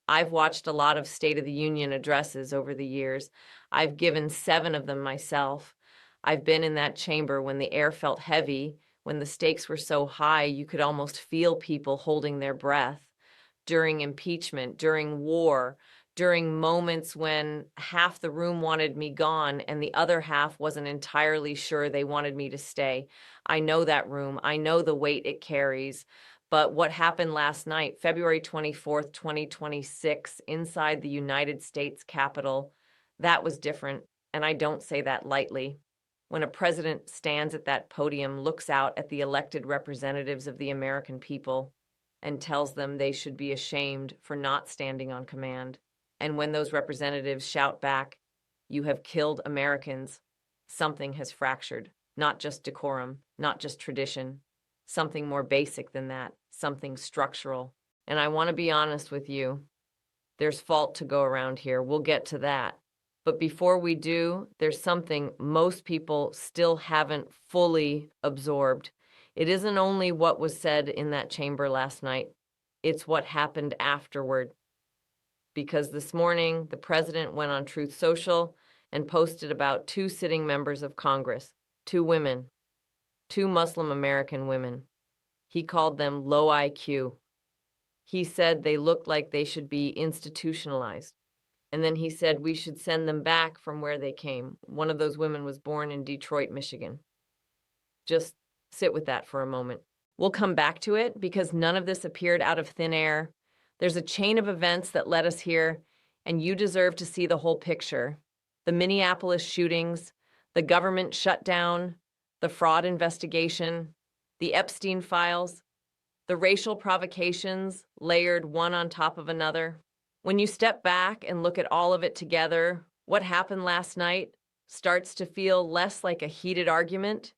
I've watched a lot of State of the Union addresses over the years. I've given 7 of them myself. I've been in that chamber when the air felt heavy, when the stakes were so high you could almost feel people holding their breath. During impeachment, during war, during moments when half the room wanted me gone and the other half wasn't entirely sure they wanted me to stay. I know that room. I know the weight it carries. But what happened last night, February 24th, 2026, inside the United States Capitol, that was different. And I don't say that lightly. When a president stands at that podium, looks out at the elected representatives of the American people, and tells them they should be ashamed for not standing on command. And when those representatives shout back, "You have killed Americans," something has fractured. Not just decorum, not just tradition, something more basic than that, something structural. And I want to be honest with you. There's fault to go around here. We'll get to that. But before we do, there's something most people still haven't fully absorbed. It isn't only what was said in that chamber last night, it's what happened afterward. Because this morning, the president went on Truth Social and posted about 2 sitting members of Congress, 2 women, 2 Muslim American women. He called them low IQ. He said they looked like they should be institutionalized. And then he said we should send them back from where they came. One of those women was born in Detroit, Michigan. Just sit with that for a moment. We'll come back to it because none of this appeared out of thin air. There's a chain of events that led us here, and you deserve to see the whole picture. The Minneapolis shootings, the government shutdown, the fraud investigation, the Epstein files, the racial provocations layered one on top of another. When you step back and look at all of it together, what happened last night starts to feel less like a heated argument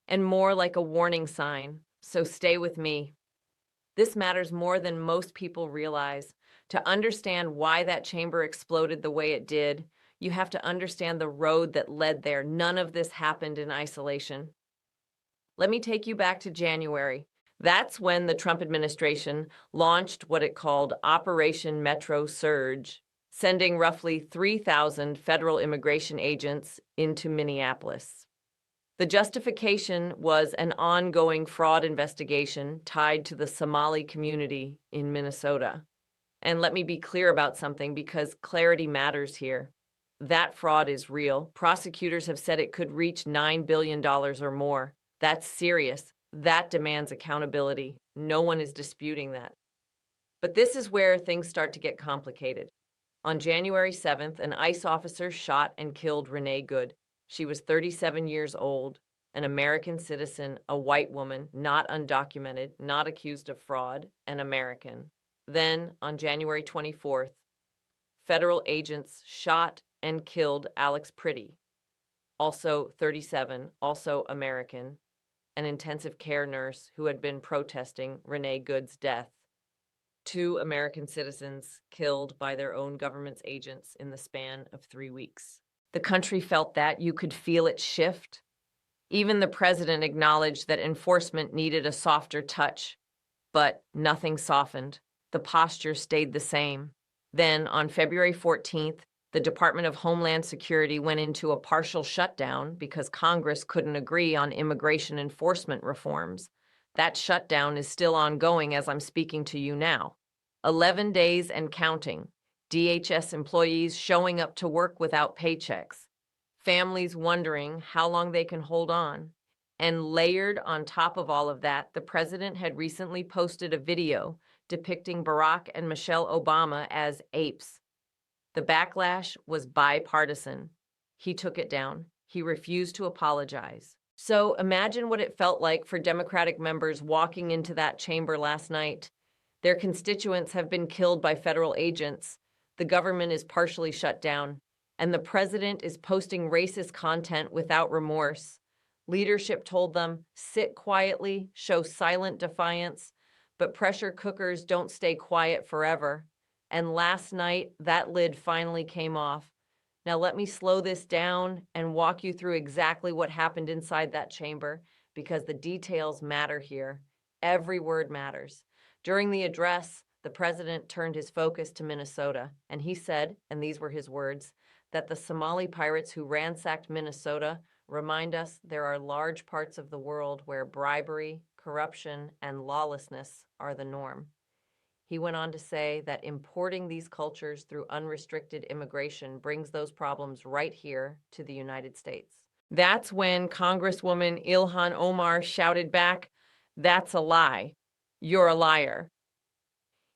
and more like a warning sign. So stay with me. This matters more than most people realize. To understand why that chamber exploded the way it did, you have to understand the road that led there. None of this happened in isolation. Let me take you back to January. That's when the Trump administration launched what it called Operation Metro Surge, sending roughly 3,000 federal immigration agents into Minneapolis. The justification was an ongoing fraud investigation tied to the Somali community in Minnesota. And let me be clear about something because clarity matters here. That fraud is real. Prosecutors have said it could reach $9 billion or more. That's serious. That demands accountability. No one is disputing that. But this is where things start to get complicated. On January 7th, an ICE officer shot and killed Renee Good. She was 37 years old, an American citizen, a white woman, not undocumented, not accused of fraud, an American. Then, on January 24th, federal agents shot and killed Alex Pretty, also 37, also American, an intensive care nurse who had been protesting Renee Good's death. 2 American citizens killed by their own government's agents in the span of 3 weeks. The country felt that. You could feel it shift. Even the president acknowledged that enforcement needed a softer touch, but nothing softened. The posture stayed the same. Then, on February 14th, the Department of Homeland Security went into a partial shutdown because Congress couldn't agree on immigration enforcement reforms. That shutdown is still ongoing as I'm speaking to you now. 11 days and counting. DHS employees showing up to work without paychecks. Families wondering how long they can hold on. And layered on top of all of that, the president had recently posted a video depicting Barack and Michelle Obama as apes. The backlash was bipartisan. He took it down. He refused to apologize. So imagine what it felt like for Democratic members walking into that chamber last night. Their constituents have been killed by federal agents. The government is partially shut down, and the president is posting racist content without remorse. Leadership told them, sit quietly, show silent defiance, but pressure cookers don't stay quiet forever. And last night, that lid finally came off. Now let me slow this down and walk you through exactly what happened inside that chamber, because the details matter here. Every word matters. During the address, The president turned his focus to Minnesota, and he said, and these were his words, that the Somali pirates who ransacked Minnesota remind us there are large parts of the world where bribery, corruption, and lawlessness are the norm. He went on to say that importing these cultures through unrestricted immigration brings those problems right here to the United States. That's when Congresswoman Ilhan Omar shouted back, "That's a lie. You're a liar."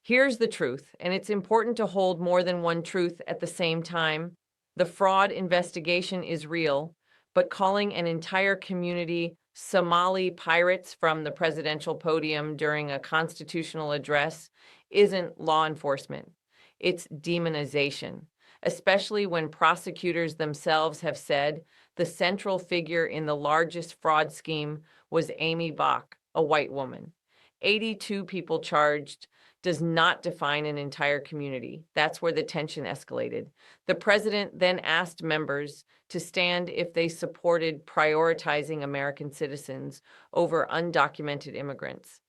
Here's the truth, and it's important to hold more than one truth at the same time. The fraud investigation is real, but calling an entire community Somali pirates from the presidential podium during a constitutional address isn't law enforcement. It's demonization, especially when prosecutors themselves have said the central figure in the largest fraud scheme was Amy Bach, a white woman. 82 people charged does not define an entire community. That's where the tension escalated. The president then asked members to stand if they supported prioritizing American citizens over undocumented immigrants.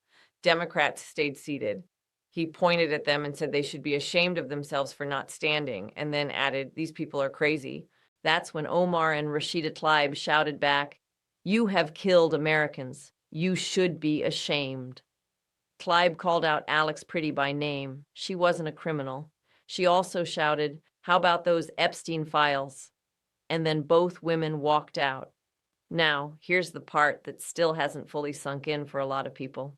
Democrats stayed seated. He pointed at them and said they should be ashamed of themselves for not standing, and then added, "These people are crazy." That's when Omar and Rashida Tlaib shouted back, "You have killed Americans. You should be ashamed." Tlaib called out Alex Pretty by name. She wasn't a criminal. She also shouted, "How about those Epstein files?" And then both women walked out. Now, here's the part that still hasn't fully sunk in for a lot of people.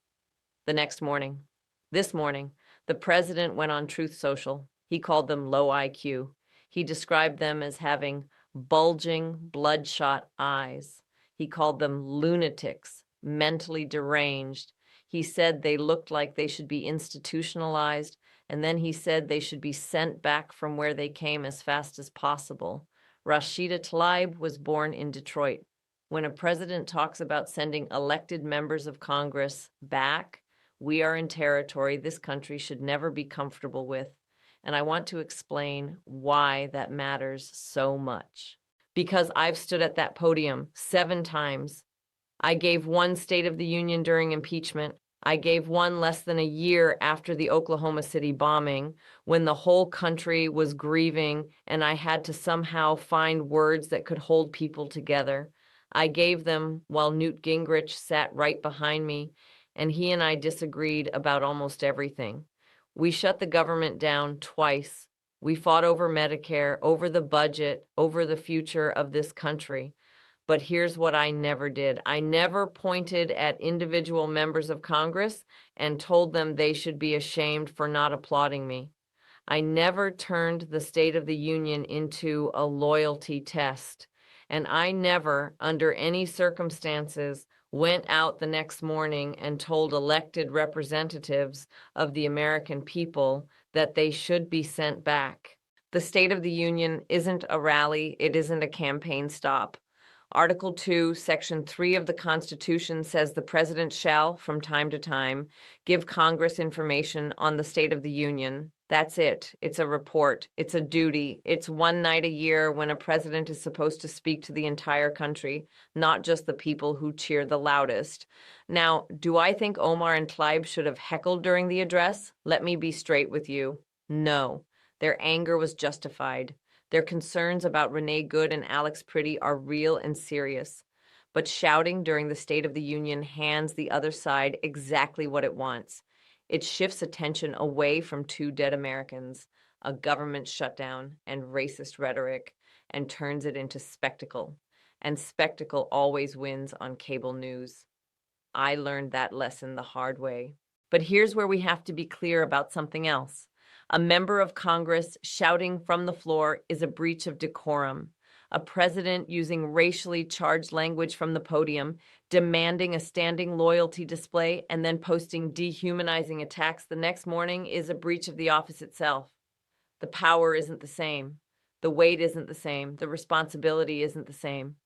The next morning, this morning, the president went on Truth Social. He called them low IQ. He described them as having bulging, bloodshot eyes. He called them lunatics, mentally deranged. He said they looked like they should be institutionalized, and then he said they should be sent back from where they came as fast as possible. Rashida Tlaib was born in Detroit. When a president talks about sending elected members of Congress back, we are in territory this country should never be comfortable with, and I want to explain why that matters so much. Because I've stood at that podium 7 times. I gave one State of the Union during impeachment. I gave one less than a year after the Oklahoma City bombing, when the whole country was grieving and I had to somehow find words that could hold people together. I gave them while Newt Gingrich sat right behind me, and he and I disagreed about almost everything. We shut the government down twice. We fought over Medicare, over the budget, over the future of this country. But here's what I never did. I never pointed at individual members of Congress and told them they should be ashamed for not applauding me. I never turned the State of the Union into a loyalty test. And I never, under any circumstances, went out the next morning and told elected representatives of the American people that they should be sent back. The State of the Union isn't a rally. It isn't a campaign stop. Article 2, Section 3 of the Constitution says the president shall, from time to time, give Congress information on the State of the Union. That's it. It's a report. It's a duty. It's one night a year when a president is supposed to speak to the entire country, not just the people who cheer the loudest. Now, do I think Omar and Tlaib should have heckled during the address? Let me be straight with you. No. Their anger was justified. Their concerns about Renee Good and Alex Pretty are real and serious. But shouting during the State of the Union hands the other side exactly what it wants. It shifts attention away from 2 dead Americans, a government shutdown, and racist rhetoric, and turns it into spectacle. And spectacle always wins on cable news. I learned that lesson the hard way. But here's where we have to be clear about something else. A member of Congress shouting from the floor is a breach of decorum. A president using racially charged language from the podium, demanding a standing loyalty display, and then posting dehumanizing attacks the next morning is a breach of the office itself. The power isn't the same. The weight isn't the same. The responsibility isn't the same.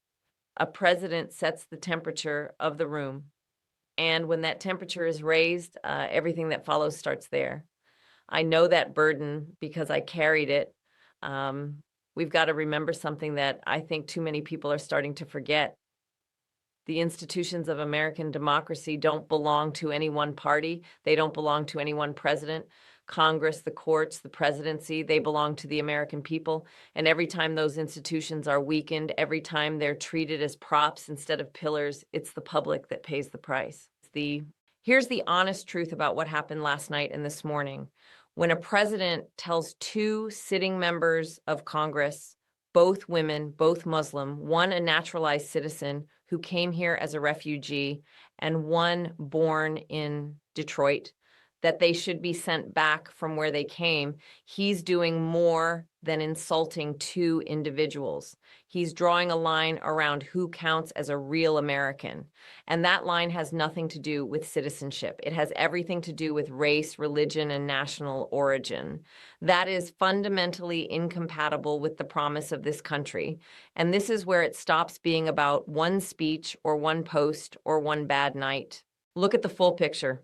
A president sets the temperature of the room. And when that temperature is raised, everything that follows starts there. I know that burden because I carried it. We've got to remember something that I think too many people are starting to forget. The institutions of American democracy don't belong to any one party. They don't belong to any one president. Congress, the courts, the presidency, they belong to the American people. And every time those institutions are weakened, every time they're treated as props instead of pillars, it's the public that pays the price. Here's the honest truth about what happened last night and this morning. When a president tells two sitting members of Congress, both women, both Muslim, one a naturalized citizen who came here as a refugee, and one born in Detroit, that they should be sent back from where they came, he's doing more than insulting two individuals. He's drawing a line around who counts as a real American. And that line has nothing to do with citizenship. It has everything to do with race, religion, and national origin. That is fundamentally incompatible with the promise of this country. And this is where it stops being about one speech or one post or one bad night. Look at the full picture.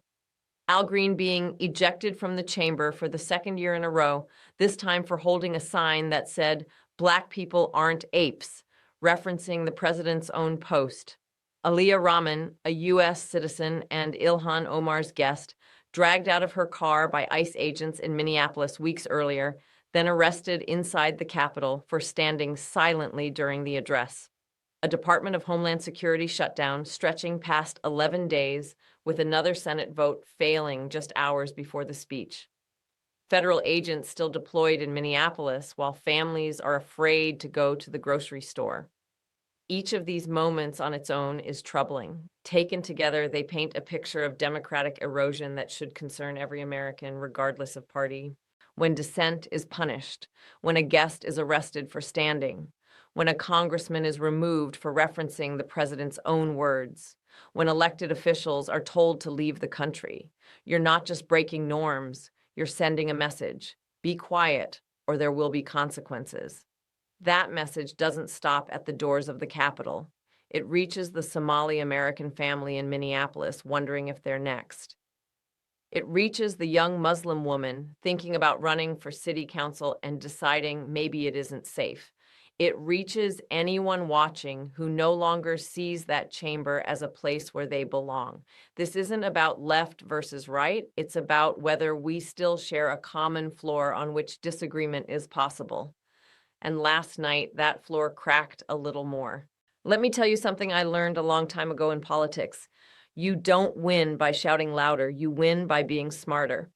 Al Green being ejected from the chamber for the second year in a row, this time for holding a sign that said, "Black people aren't apes," referencing the president's own post. Aliyah Rahman, a U.S. citizen and Ilhan Omar's guest, dragged out of her car by ICE agents in Minneapolis weeks earlier, then arrested inside the Capitol for standing silently during the address. A Department of Homeland Security shutdown stretching past 11 days, with another Senate vote failing just hours before the speech. Federal agents still deployed in Minneapolis while families are afraid to go to the grocery store. Each of these moments on its own is troubling. Taken together, they paint a picture of democratic erosion that should concern every American, regardless of party. When dissent is punished, when a guest is arrested for standing, when a congressman is removed for referencing the president's own words, when elected officials are told to leave the country. You're not just breaking norms, you're sending a message. Be quiet, or there will be consequences. That message doesn't stop at the doors of the Capitol. It reaches the Somali American family in Minneapolis wondering if they're next. It reaches the young Muslim woman thinking about running for city council and deciding maybe it isn't safe. It reaches anyone watching who no longer sees that chamber as a place where they belong. This isn't about left versus right. It's about whether we still share a common floor on which disagreement is possible. And last night, that floor cracked a little more. Let me tell you something I learned a long time ago in politics. You don't win by shouting louder. You win by being smarter.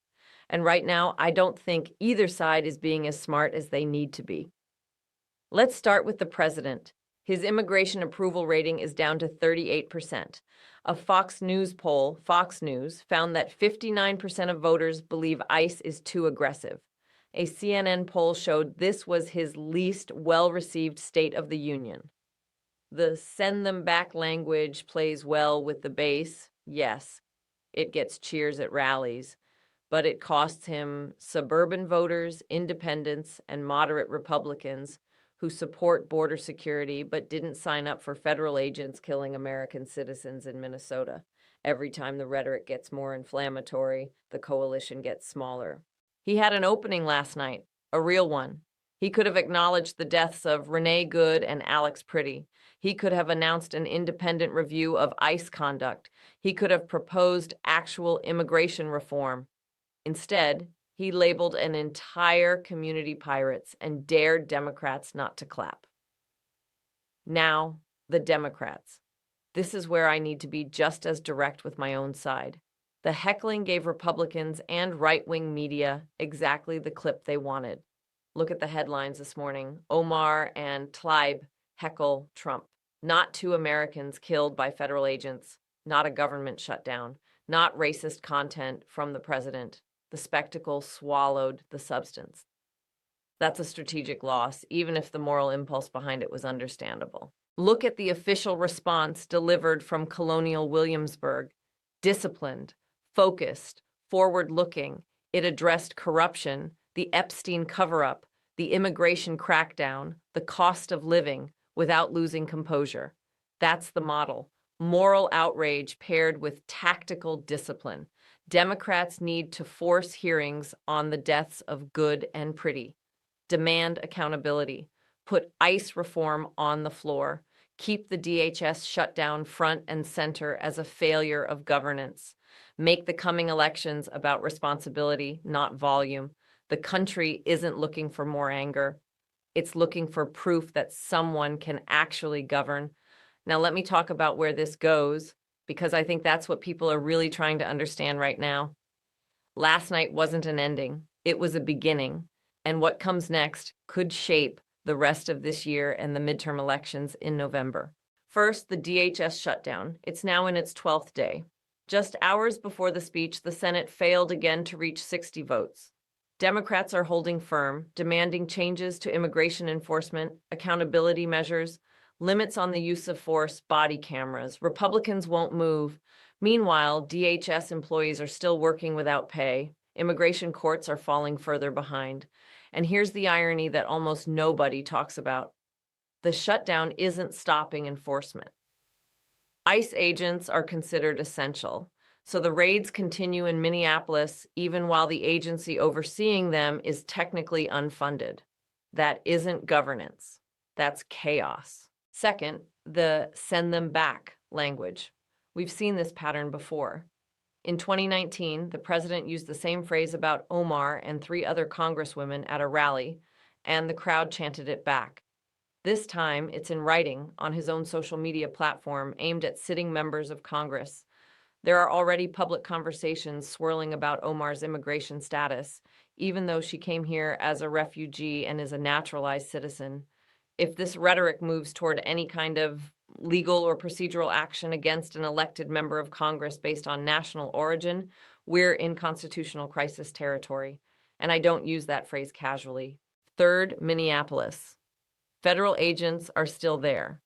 And right now, I don't think either side is being as smart as they need to be. Let's start with the president. His immigration approval rating is down to 38%. A Fox News poll, Fox News, found that 59% of voters believe ICE is too aggressive. A CNN poll showed this was his least well-received State of the Union. The send them back language plays well with the base. Yes, it gets cheers at rallies, but it costs him suburban voters, independents, and moderate Republicans who support border security but didn't sign up for federal agents killing American citizens in Minnesota. Every time the rhetoric gets more inflammatory, the coalition gets smaller. He had an opening last night, a real one. He could have acknowledged the deaths of Renee Good and Alex Priddy. He could have announced an independent review of ICE conduct. He could have proposed actual immigration reform. Instead, he labeled an entire community pirates and dared Democrats not to clap. Now, the Democrats. This is where I need to be just as direct with my own side. The heckling gave Republicans and right-wing media exactly the clip they wanted. Look at the headlines this morning. Omar and Tlaib heckle Trump. Not two Americans killed by federal agents. Not a government shutdown. Not racist content from the president. The spectacle swallowed the substance. That's a strategic loss, even if the moral impulse behind it was understandable. Look at the official response delivered from Colonial Williamsburg. Disciplined, focused, forward-looking. It addressed corruption, the Epstein cover-up, the immigration crackdown, the cost of living, without losing composure. That's the model. Moral outrage paired with tactical discipline. Democrats need to force hearings on the deaths of Good and Priddy. Demand accountability. Put ICE reform on the floor. Keep the DHS shutdown front and center as a failure of governance. Make the coming elections about responsibility, not volume. The country isn't looking for more anger. It's looking for proof that someone can actually govern. Now, let me talk about where this goes, because I think that's what people are really trying to understand right now. Last night wasn't an ending, it was a beginning. And what comes next could shape the rest of this year and the midterm elections in November. First, the DHS shutdown. It's now in its 12th day. Just hours before the speech, the Senate failed again to reach 60 votes. Democrats are holding firm, demanding changes to immigration enforcement, accountability measures, limits on the use of force, body cameras. Republicans won't move. Meanwhile, DHS employees are still working without pay. Immigration courts are falling further behind. And here's the irony that almost nobody talks about. The shutdown isn't stopping enforcement. ICE agents are considered essential, so the raids continue in Minneapolis even while the agency overseeing them is technically unfunded. That isn't governance. That's chaos. Second, the send them back language. We've seen this pattern before. In 2019, the president used the same phrase about Omar and 3 other congresswomen at a rally, and the crowd chanted it back. This time, it's in writing on his own social media platform aimed at sitting members of Congress. There are already public conversations swirling about Omar's immigration status, even though she came here as a refugee and is a naturalized citizen. If this rhetoric moves toward any kind of legal or procedural action against an elected member of Congress based on national origin, we're in constitutional crisis territory. And I don't use that phrase casually. Third, Minneapolis. Federal agents are still there.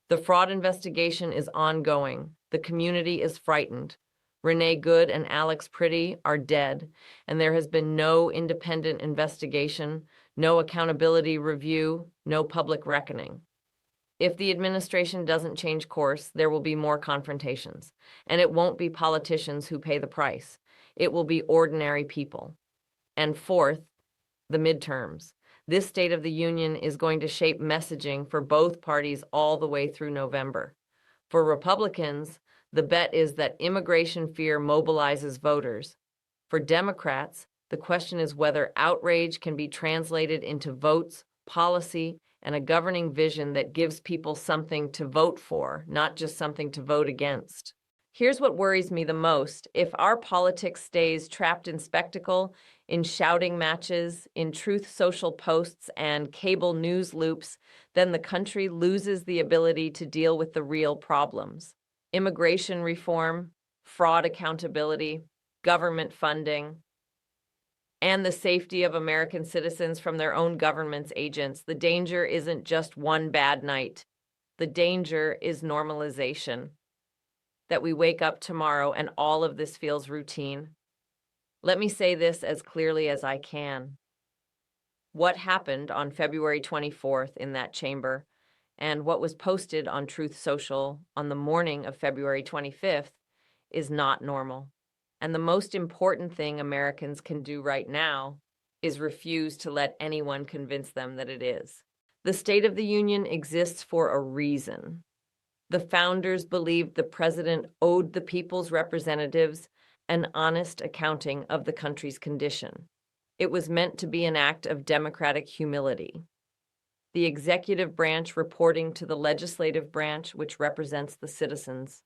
The fraud investigation is ongoing. The community is frightened. Renee Good and Alex Pretty are dead, and there has been no independent investigation, no accountability review, no public reckoning. If the administration doesn't change course, there will be more confrontations, and it won't be politicians who pay the price. It will be ordinary people. And fourth, the midterms. This State of the Union is going to shape messaging for both parties all the way through November. For Republicans, the bet is that immigration fear mobilizes voters. For Democrats, the question is whether outrage can be translated into votes, policy, and a governing vision that gives people something to vote for, not just something to vote against. Here's what worries me the most. If our politics stays trapped in spectacle, in shouting matches, in truth social posts, and cable news loops, then the country loses the ability to deal with the real problems. Immigration reform, fraud accountability, government funding, and the safety of American citizens from their own government's agents. The danger isn't just one bad night. The danger is normalization. That we wake up tomorrow and all of this feels routine. Let me say this as clearly as I can. What happened on February 24th in that chamber and what was posted on Truth Social on the morning of February 25th is not normal. And the most important thing Americans can do right now is refuse to let anyone convince them that it is. The State of the Union exists for a reason. The founders believed the president owed the people's representatives an honest accounting of the country's condition. It was meant to be an act of democratic humility. The executive branch reporting to the legislative branch, which represents the citizens.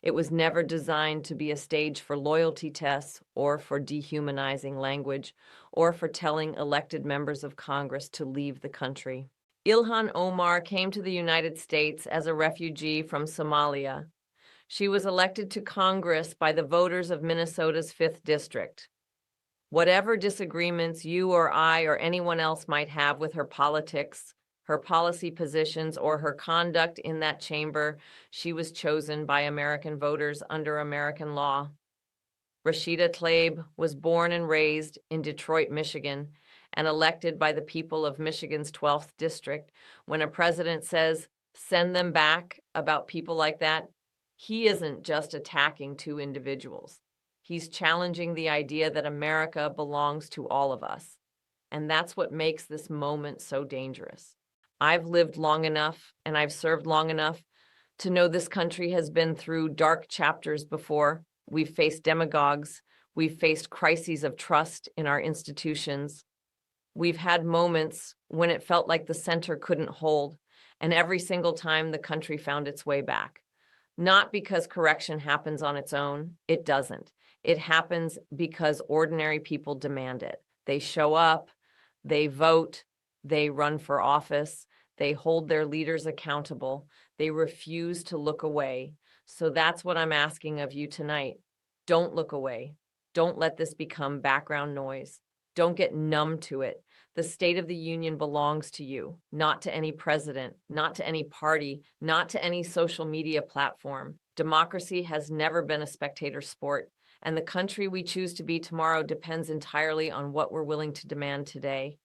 It was never designed to be a stage for loyalty tests or for dehumanizing language or for telling elected members of Congress to leave the country. Ilhan Omar came to the United States as a refugee from Somalia. She was elected to Congress by the voters of Minnesota's 5th District. Whatever disagreements you or I or anyone else might have with her politics, her policy positions, or her conduct in that chamber, she was chosen by American voters under American law. Rashida Tlaib was born and raised in Detroit, Michigan, and elected by the people of Michigan's 12th District. When a president says, send them back about people like that, he isn't just attacking 2 individuals. He's challenging the idea that America belongs to all of us. And that's what makes this moment so dangerous. I've lived long enough and I've served long enough to know this country has been through dark chapters before. We've faced demagogues. We've faced crises of trust in our institutions. We've had moments when it felt like the center couldn't hold, and every single time the country found its way back. Not because correction happens on its own, it doesn't. It happens because ordinary people demand it. They show up, they vote, they run for office, they hold their leaders accountable, they refuse to look away. So that's what I'm asking of you tonight. Don't look away. Don't let this become background noise. Don't get numb to it. The State of the Union belongs to you, not to any president, not to any party, not to any social media platform. Democracy has never been a spectator sport, and the country we choose to be tomorrow depends entirely on what we're willing to demand today.